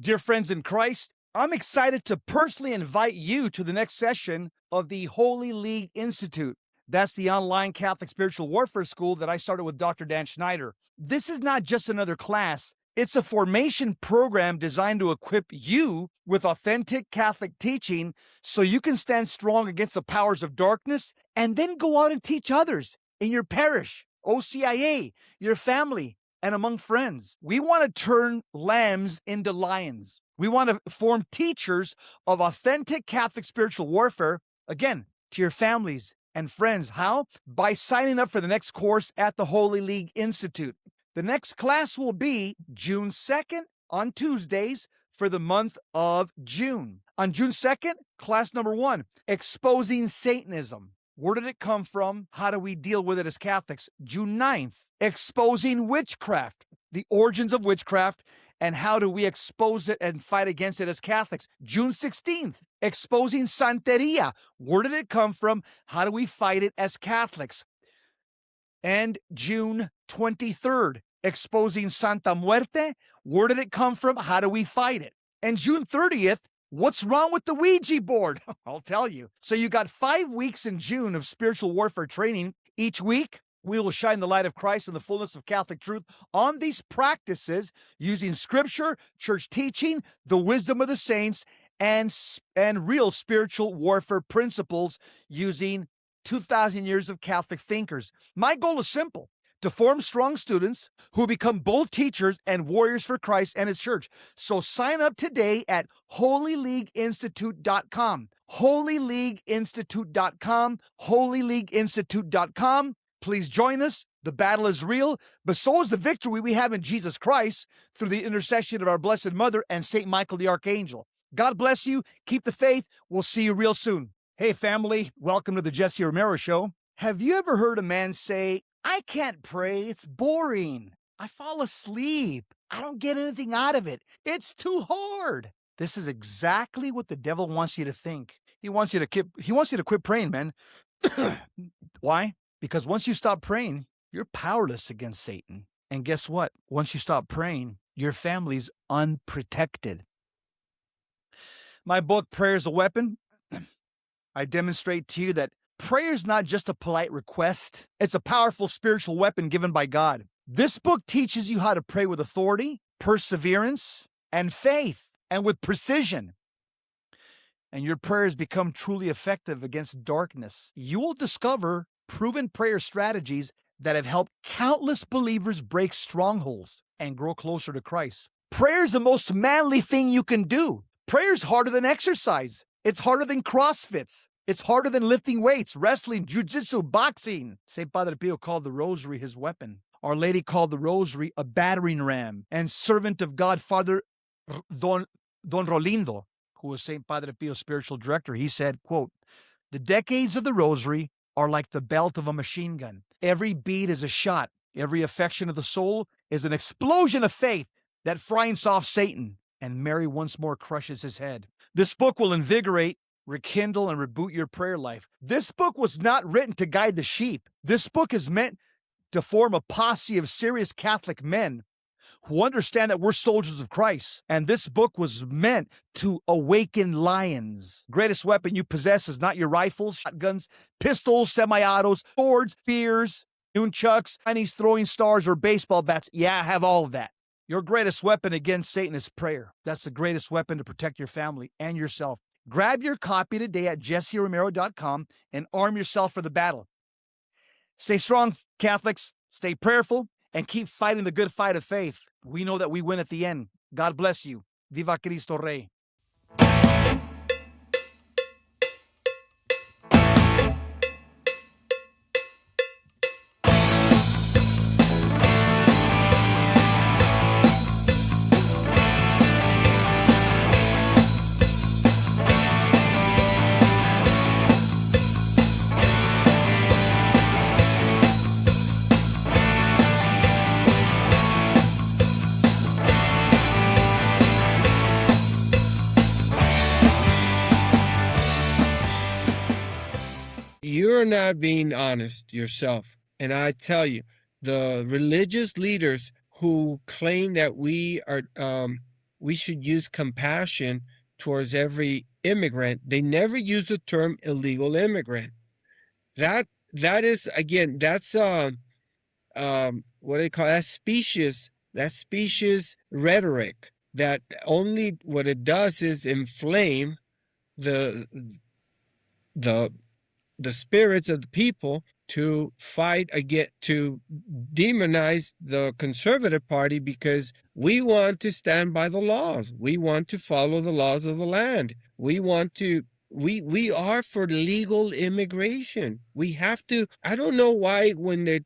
Dear friends in Christ, I'm excited to personally invite you to the next session of the Holy League Institute. That's the online Catholic spiritual warfare school that I started with Dr. Dan Schneider. This is not just another class. It's a formation program designed to equip you with authentic Catholic teaching so you can stand strong against the powers of darkness and then go out and teach others in your parish, OCIA, your family, and among friends. We want to turn lambs into lions. We want to form teachers of authentic Catholic spiritual warfare, again, to your families and friends. How? By signing up for the next course at the Holy League Institute. The next class will be June 2nd on Tuesdays for the month of June. On June 2nd, class number 1, Exposing Satanism. Where did it come from? How do we deal with it as Catholics? June 9th, Exposing Witchcraft, the origins of witchcraft, and how do we expose it and fight against it as Catholics? June 16th, Exposing Santeria. Where did it come from? How do we fight it as Catholics? And June 23rd, Exposing Santa Muerte. Where did it come from? How do we fight it? And June 30th, what's wrong with the Ouija board? I'll tell you. So you got 5 weeks in June of spiritual warfare training. Each week, we will shine the light of Christ and the fullness of Catholic truth on these practices using scripture, church teaching, the wisdom of the saints, and real spiritual warfare principles using 2,000 years of Catholic thinkers. My goal is simple: to form strong students who become bold teachers and warriors for Christ and his church. So sign up today at holyleagueinstitute.com. holyleagueinstitute.com. holyleagueinstitute.com. Please join us. The battle is real, but so is the victory we have in Jesus Christ through the intercession of our Blessed Mother and St. Michael the Archangel. God bless you. Keep the faith. We'll see you real soon. Hey, family. Welcome to the Jesse Romero Show. Have you ever heard a man say, "I can't pray, it's boring. I fall asleep. I don't get anything out of it. It's too hard"? This is exactly what the devil wants you to think. He wants you to quit praying, man. Why? Because once you stop praying, you're powerless against Satan. And guess what? Once you stop praying, your family's unprotected. My book, Prayer is a Weapon, I demonstrate to you that prayer is not just a polite request. It's a powerful spiritual weapon given by God. This book teaches you how to pray with authority, perseverance, and faith, and with precision. And your prayers become truly effective against darkness. You will discover proven prayer strategies that have helped countless believers break strongholds and grow closer to Christ. Prayer is the most manly thing you can do. Prayer is harder than exercise. It's harder than CrossFits. It's harder than lifting weights, wrestling, jiu-jitsu, boxing. St. Padre Pio called the rosary his weapon. Our Lady called the rosary a battering ram. And servant of God, Father Don Rolindo, who was St. Padre Pio's spiritual director, he said, quote, "The decades of the rosary are like the belt of a machine gun. Every beat is a shot. Every affection of the soul is an explosion of faith that fries off Satan, and Mary once more crushes his head." This book will invigorate, rekindle, and reboot your prayer life. This book was not written to guide the sheep. This book is meant to form a posse of serious Catholic men who understand that we're soldiers of Christ. And this book was meant to awaken lions. Greatest weapon you possess is not your rifles, shotguns, pistols, semi-autos, swords, spears, nunchucks, Chinese throwing stars, or baseball bats. Yeah, I have all of that. Your greatest weapon against Satan is prayer. That's the greatest weapon to protect your family and yourself. Grab your copy today at jesseromero.com and arm yourself for the battle. Stay strong, Catholics. Stay prayerful and keep fighting the good fight of faith. We know that we win at the end. God bless you. Viva Cristo Rey. You're not being honest yourself. And I tell you, the religious leaders who claim that we are we should use compassion towards every immigrant. They never use the term illegal immigrant. That is, again, that's what do they call that? Specious rhetoric that only what it does is inflame the the the spirits of the people to fight again, to demonize the conservative party, because we want to stand by the laws. We want to follow the laws of the land. We want to, we are for legal immigration. We have to. I don't know why when the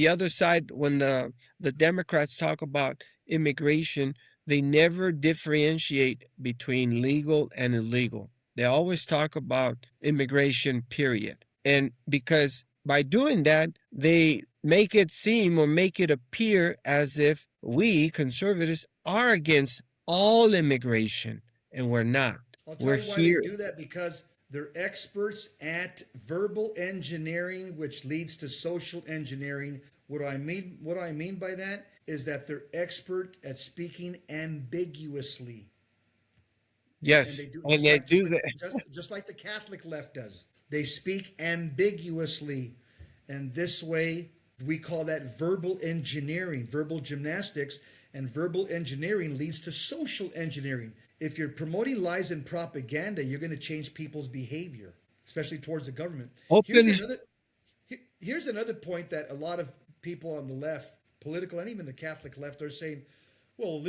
other side, when the Democrats talk about immigration, they never differentiate between legal and illegal. They always talk about immigration, period. And because by doing that, they make it seem or make it appear as if we conservatives are against all immigration, and we're not. I'll tell We're you why here. they do that, because they're experts at verbal engineering, which leads to social engineering. What I mean by that is that they're expert at speaking ambiguously. Yes, and they do that. Just like the Catholic left does. They speak ambiguously, and this way we call that verbal engineering, verbal gymnastics, and verbal engineering leads to social engineering. If you're promoting lies and propaganda, you're going to change people's behavior, especially towards the government. Here's another point that a lot of people on the left, political and even the Catholic left, are saying, well,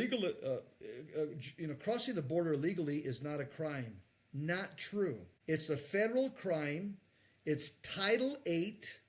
crossing the border illegally is not a crime. Not true. It's a federal crime. It's Title 8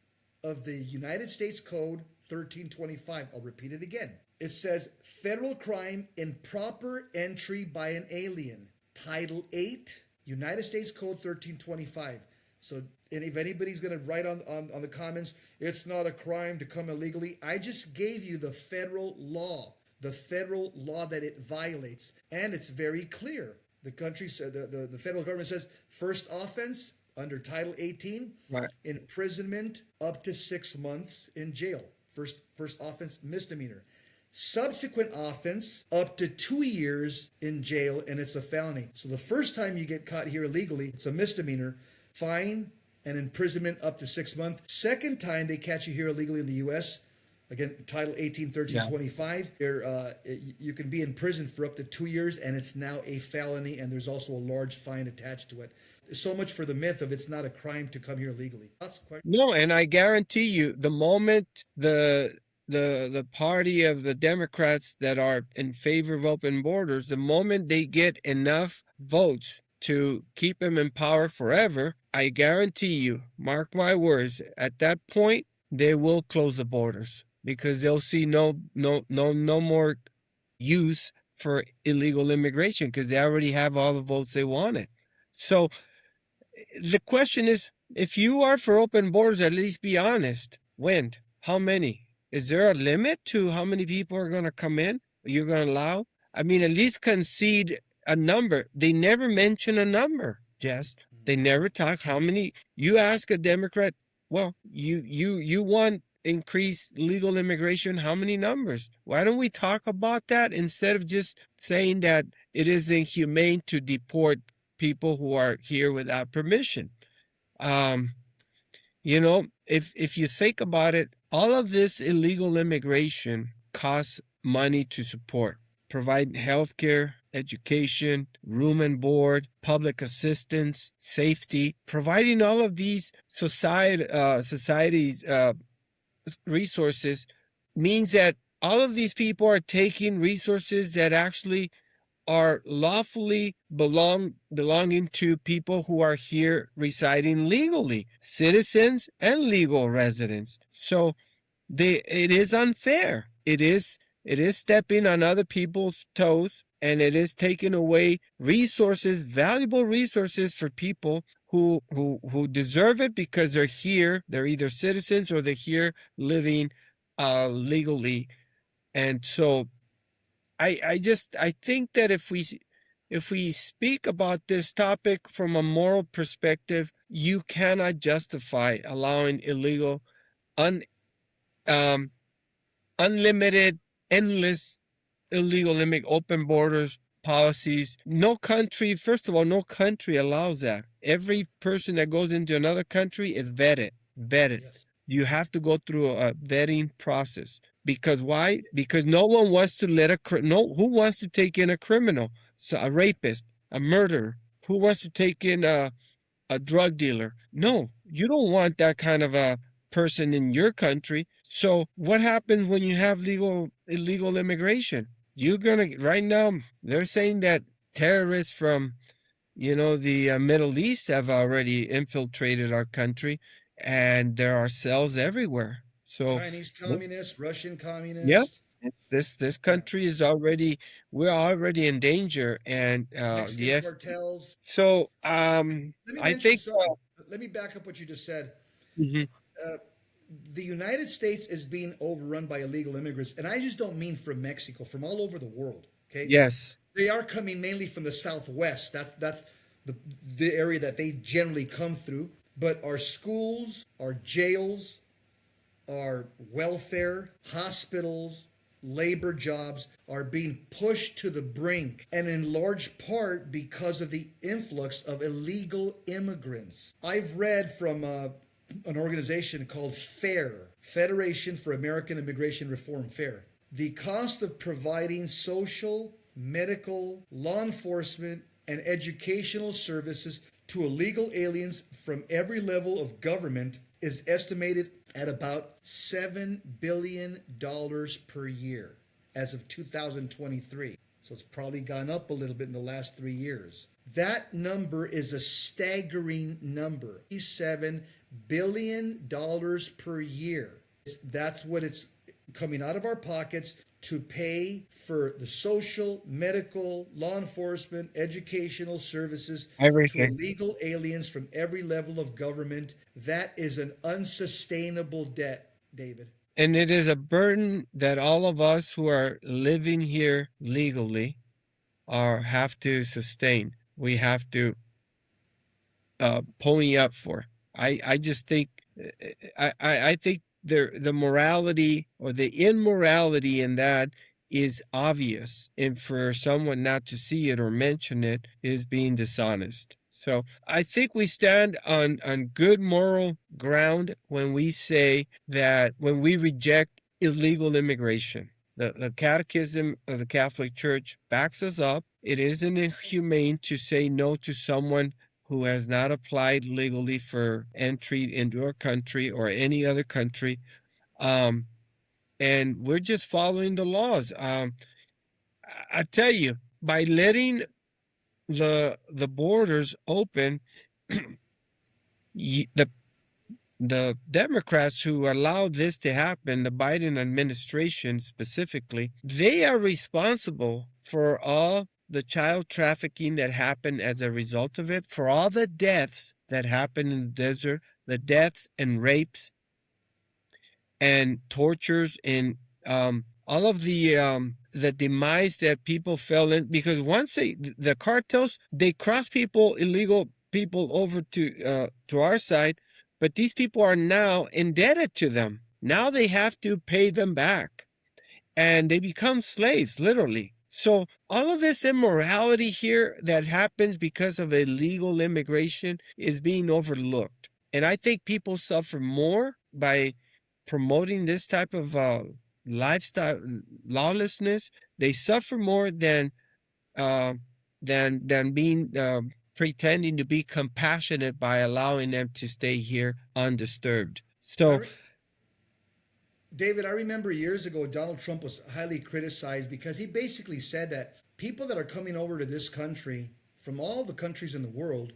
of the United States Code 1325. I'll repeat it again. It says federal crime, improper entry by an alien. Title 8, United States Code 1325. So, and if anybody's going to write on the comments, it's not a crime to come illegally, I just gave you the federal law that it violates. And it's very clear. The country, the federal government says first offense under Title 18, Right. Imprisonment up to 6 months in jail. First offense, misdemeanor. Subsequent offense, up to 2 years in jail, and it's a felony. So the first time you get caught here illegally, it's a misdemeanor, fine and imprisonment up to 6 months. Second time they catch you here illegally in the U.S., again, Title 18, 1325, you can be in prison for up to 2 years, and it's now a felony, and there's also a large fine attached to it. So much for the myth of it's not a crime to come here legally. No, and I guarantee you, the moment the party of the Democrats that are in favor of open borders, the moment they get enough votes to keep them in power forever, I guarantee you, mark my words, at that point, they will close the borders, because they'll see no more use for illegal immigration, because they already have all the votes they wanted. So the question is, if you are for open borders, at least be honest. When? How many? Is there a limit to how many people are going to come in? You're going to allow? I mean, at least concede a number. They never mention a number, Jess. They never talk how many. You ask a Democrat, well, you want increased legal immigration, how many numbers? Why don't we talk about that instead of just saying that it is inhumane to deport people who are here without permission? If you think about it, all of this illegal immigration costs money to support, provide health care, education, room and board, public assistance, safety, providing all of these society's resources means that all of these people are taking resources that actually are lawfully belonging to people who are here residing legally, citizens and legal residents. So it is unfair. It is stepping on other people's toes, and it is taking away resources, valuable resources for people who deserve it because they're here. They're either citizens or they're here living legally. And so I think that if we speak about this topic from a moral perspective, you cannot justify allowing illegal, unlimited, endless open borders policies. No country, first of all, no country allows that. Every person that goes into another country is vetted. Yes. You have to go through a vetting process. Because why? Because no one wants to who wants to take in a criminal? So a rapist, a murderer. Who wants to take in a drug dealer? No, you don't want that kind of a person in your country. So what happens when you have illegal immigration? You're gonna right now. They're saying that terrorists from, the Middle East have already infiltrated our country, and there are cells everywhere. So, Chinese communists, Russian yeah, communists, this country is already we're already in danger, and Mexican cartels. So, Let me I mention think. something. Let me back up what you just said. Mhm. The United States is being overrun by illegal immigrants, and I just don't mean from Mexico, from all over the world. Okay. Yes. They are coming mainly from the Southwest. That's the area that they generally come through. But our schools, our jails, our welfare, hospitals, labor jobs are being pushed to the brink, and in large part because of the influx of illegal immigrants. I've read from an organization called FAIR, Federation for American Immigration Reform, FAIR. The cost of providing social, medical, law enforcement, and educational services to illegal aliens from every level of government is estimated at about $7 billion per year as of 2023. So it's probably gone up a little bit in the last 3 years. That number is a staggering number. $7 billion per year. That's what it's coming out of our pockets to pay for the social, medical, law enforcement, educational services to Everything. illegal aliens from every level of government. That is an unsustainable debt, David. And it is a burden that all of us who are living here legally have to sustain. We have to pony up for. I just think I think the morality or the immorality in that is obvious, and for someone not to see it or mention it is being dishonest. So I think we stand on good moral ground when we say that when we reject illegal immigration. The Catechism of the Catholic Church backs us up. It isn't inhumane to say no to someone who has not applied legally for entry into our country or any other country. And we're just following the laws. I tell you, by letting the borders open, the Democrats who allowed this to happen, the Biden administration specifically, they are responsible for all the child trafficking that happened as a result of it, for all the deaths that happened in the desert, the deaths and rapes and tortures and all of the demise that people fell in, because once the cartels, they cross illegal people over to our side, but these people are now indebted to them. Now they have to pay them back, and they become slaves, literally. So all of this immorality here that happens because of illegal immigration is being overlooked. And I think people suffer more by promoting this type of lifestyle lawlessness. They suffer more than being pretending to be compassionate by allowing them to stay here undisturbed. So, David, I remember years ago, Donald Trump was highly criticized because he basically said that people that are coming over to this country from all the countries in the world,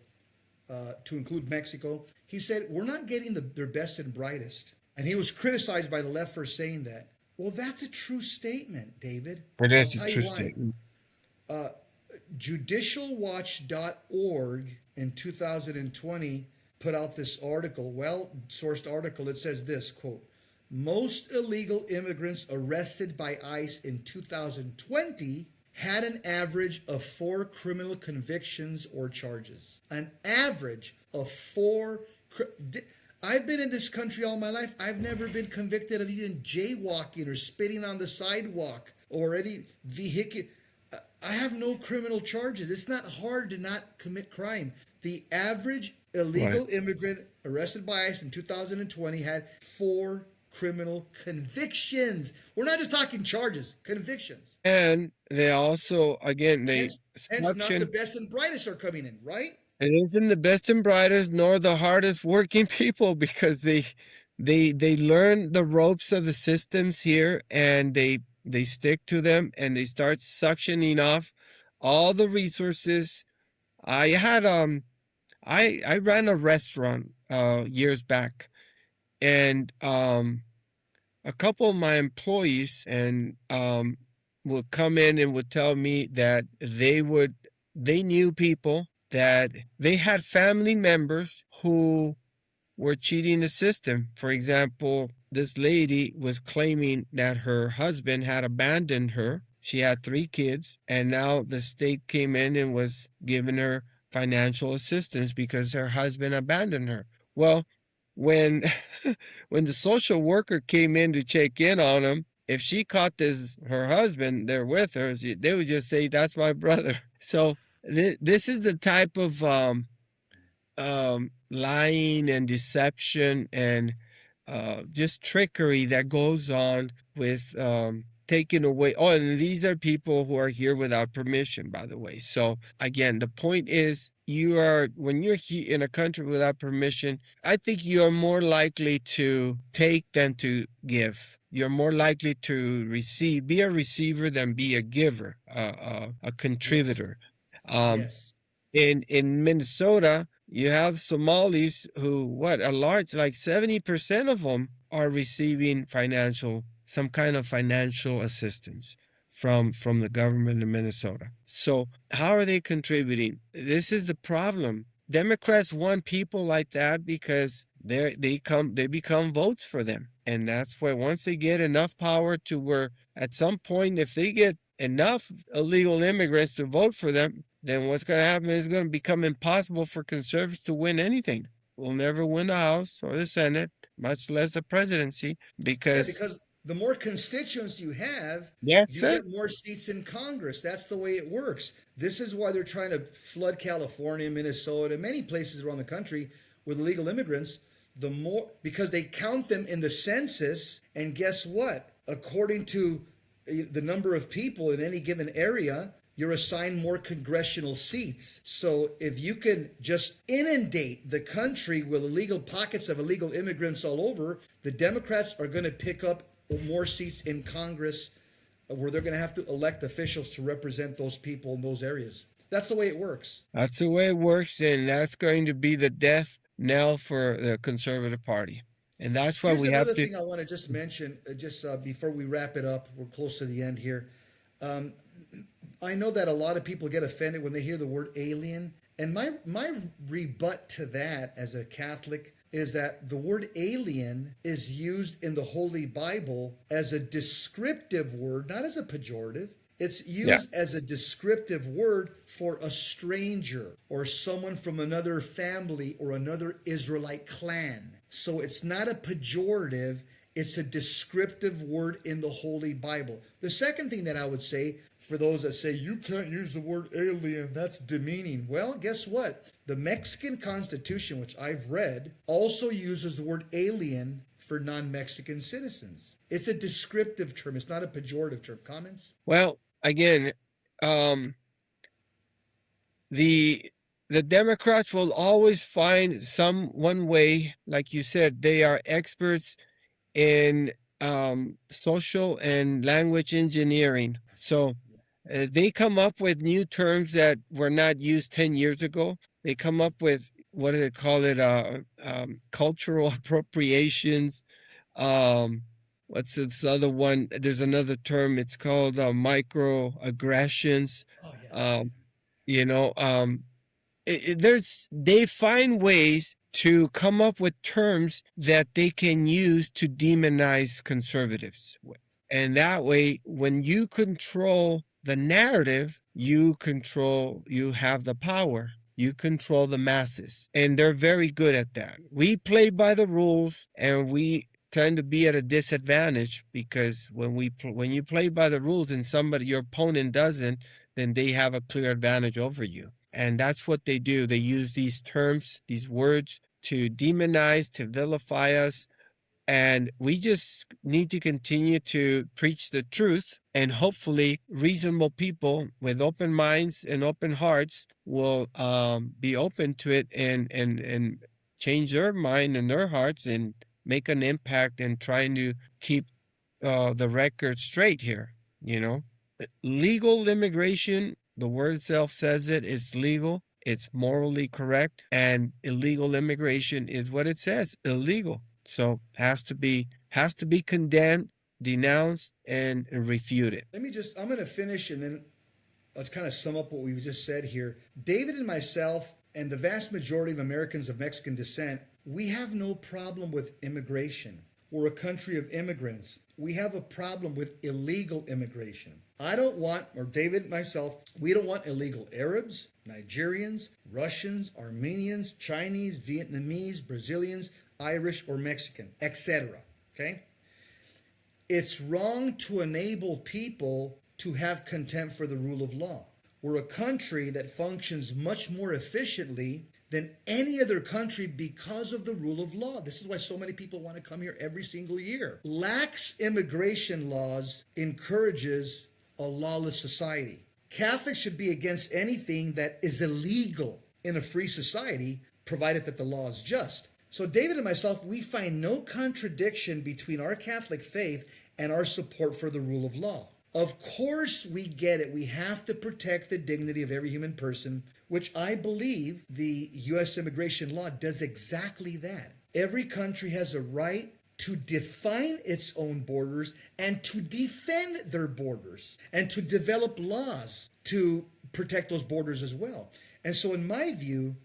to include Mexico, he said, we're not getting their best and brightest. And he was criticized by the left for saying that. Well, that's a true statement, David. it is I'll a tell true you why. statement. Judicialwatch.org in 2020 put out this article, well-sourced article. It says this, quote, most illegal immigrants arrested by ICE in 2020 had an average of 4 criminal convictions or charges. An average of 4. I've been in this country all my life. I've never been convicted of even jaywalking or spitting on the sidewalk or any vehicle. I have no criminal charges. It's not hard to not commit crime. The average illegal immigrant arrested by ICE in 2020 had 4 criminal convictions. We're not just talking charges, convictions. And they also, again, they Hence not the best and brightest are coming in, right? it isn't the best and brightest nor the hardest working people, because they learn the ropes of the systems here, and they stick to them, and they start suctioning off all the resources. I had I ran a restaurant years back, and a couple of my employees and would come in and would tell me that they knew people, that they had family members who were cheating the system. For example, this lady was claiming that her husband had abandoned her. She had 3 kids, and now the state came in and was giving her financial assistance because her husband abandoned her. Well, when when the social worker came in to check in on him, if she caught her husband there with her, they would just say, "That's my brother." So this is the type of lying and deception and just trickery that goes on with taking away. Oh, and these are people who are here without permission, by the way. So again, the point is, when you're here in a country without permission, I think you are more likely to take than to give. You're more likely to receive, be a receiver than be a giver, a contributor. Yes. In Minnesota, you have Somalis who, a large, like 70% of them are receiving some kind of financial assistance from the government of Minnesota. So how are they contributing? This is the problem. Democrats want people like that because they become votes for them. And that's why once they get enough power to where at some point, if they get enough illegal immigrants to vote for them, then what's going to happen is going to become impossible for conservatives to win anything. We'll never win the House or the Senate, much less the presidency, because the more constituents you have, get more seats in Congress. That's the way it works. This is why they're trying to flood California, Minnesota, many places around the country with illegal immigrants. Because they count them in the census, and guess what? According to the number of people in any given area, you're assigned more congressional seats. So if you can just inundate the country with illegal pockets of illegal immigrants all over, the Democrats are going to pick up more seats in Congress, where they're going to have to elect officials to represent those people in those areas. That's the way it works. That's the way it works, and that's going to be the death knell for the Conservative Party. And that's why we have to... Here's another thing I want to just mention, before we wrap it up. We're close to the end here. I know that a lot of people get offended when they hear the word alien. And my rebut to that as a Catholic is that the word alien is used in the Holy Bible as a descriptive word, not as a pejorative. It's used as a descriptive word for a stranger or someone from another family or another Israelite clan. So it's not a pejorative. It's a descriptive word in the Holy Bible. The second thing that I would say, for those that say, you can't use the word alien, that's demeaning. Well, guess what? The Mexican Constitution, which I've read, also uses the word alien for non-Mexican citizens. It's a descriptive term. It's not a pejorative term. Comments? Well, again, the Democrats will always find one way, like you said, they are experts in social and language engineering. So they come up with new terms that were not used 10 years ago. They come up with, what do they call it, cultural appropriations. What's this other one? There's another term. It's called microaggressions. They find ways to come up with terms that they can use to demonize conservatives with. And that way, when you control the narrative, you have the power. you control the masses. And they're very good at that. We play by the rules, and we tend to be at a disadvantage, because when you play by the rules and your opponent doesn't, then they have a clear advantage over you. And that's what they do. They use these terms, these words, to demonize, to vilify us. And we just need to continue to preach the truth, and hopefully reasonable people with open minds and open hearts will be open to it and change their mind and their hearts and make an impact in trying to keep the record straight here. Legal immigration, the word itself says it, is legal. It's morally correct, and illegal immigration is what it says, illegal. So has to be condemned, denounced, and refuted. I'm going to finish, and then let's kind of sum up what we've just said here. David and myself, and the vast majority of Americans of Mexican descent, we have no problem with immigration. We're a country of immigrants. We have a problem with illegal immigration. David and myself, we don't want illegal Arabs, Nigerians, Russians, Armenians, Chinese, Vietnamese, Brazilians, Irish, or Mexican, etc. Okay? It's wrong to enable people to have contempt for the rule of law. We're a country that functions much more efficiently than any other country because of the rule of law. This is why so many people want to come here every single year. Lax immigration laws encourages a lawless society. Catholics should be against anything that is illegal in a free society, provided that the law is just. So David and myself, we find no contradiction between our Catholic faith and our support for the rule of law. Of course, we get it. We have to protect the dignity of every human person, which I believe the U.S. immigration law does exactly that. Every country has a right to define its own borders and to defend their borders and to develop laws to protect those borders as well. And so in my view,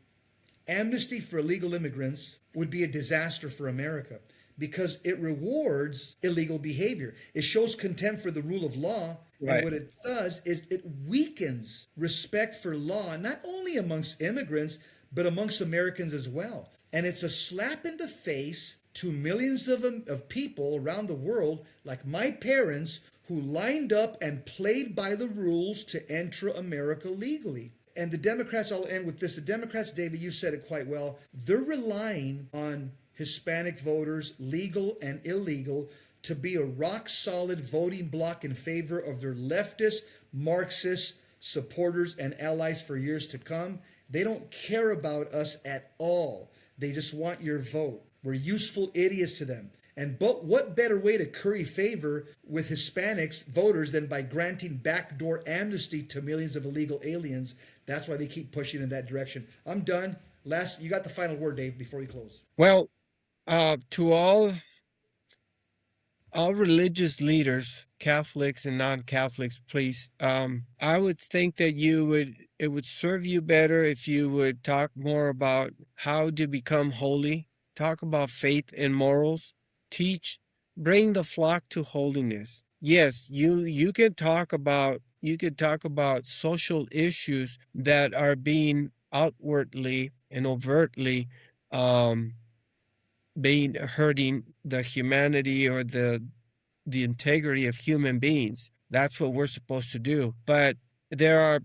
amnesty for illegal immigrants would be a disaster for America because it rewards illegal behavior. It shows contempt for the rule of law. Right. And what it does is it weakens respect for law, not only amongst immigrants, but amongst Americans as well. And it's a slap in the face to millions of people around the world, like my parents, who lined up and played by the rules to enter America legally. And the Democrats, I'll end with this, the Democrats, David, you said it quite well, they're relying on Hispanic voters, legal and illegal, to be a rock-solid voting bloc in favor of their leftist, Marxist supporters and allies for years to come. They don't care about us at all. They just want your vote. We're useful idiots to them. But what better way to curry favor with Hispanics voters than by granting backdoor amnesty to millions of illegal aliens? That's why they keep pushing in that direction. I'm done. You got the final word, Dave, before we close. Well, to all religious leaders, Catholics and non-Catholics, please, I would think that it would serve you better if you would talk more about how to become holy, talk about faith and morals, bring the flock to holiness. Yes, you could talk about social issues that are being outwardly and overtly being hurting the humanity or the integrity of human beings. That's what we're supposed to do. But there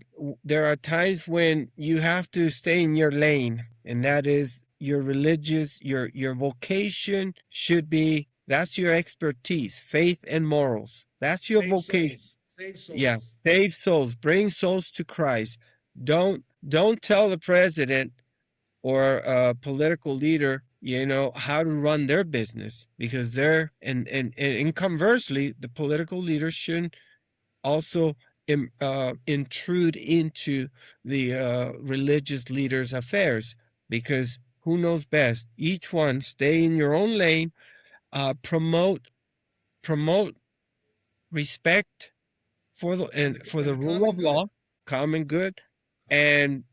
are times when you have to stay in your lane, and that is your religious, your vocation should be, that's your expertise, faith and morals. That's your vocation. Save souls. Yeah, save souls, bring souls to Christ. Don't tell the president or a political leader, how to run their business, because they're, and conversely, the political leaders shouldn't also intrude into the religious leaders' affairs, because who knows best? Each one, stay in your own lane, promote respect for the rule of law, common good, and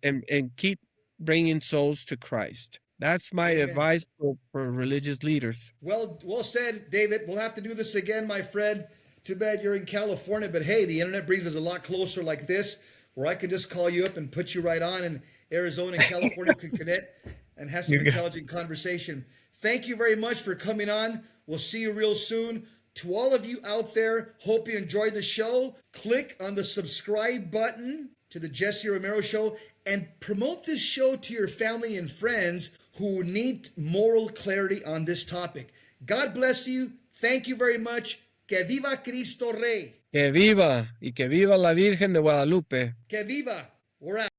keep bringing souls to Christ. That's my advice for religious leaders. Well said, David. We'll have to do this again, my friend. Too bad you're in California, but hey, the internet brings us a lot closer like this. where I can just call you up and put you right on, and Arizona and California could connect and have some intelligent conversation. Thank you very much for coming on. We'll see you real soon. To all of you out there, hope you enjoyed the show. Click on the subscribe button to the Jesse Romero Show and promote this show to your family and friends who need moral clarity on this topic. God bless you. Thank you very much. Que viva Cristo Rey. Que viva y que viva la Virgen de Guadalupe. Que viva. We're out.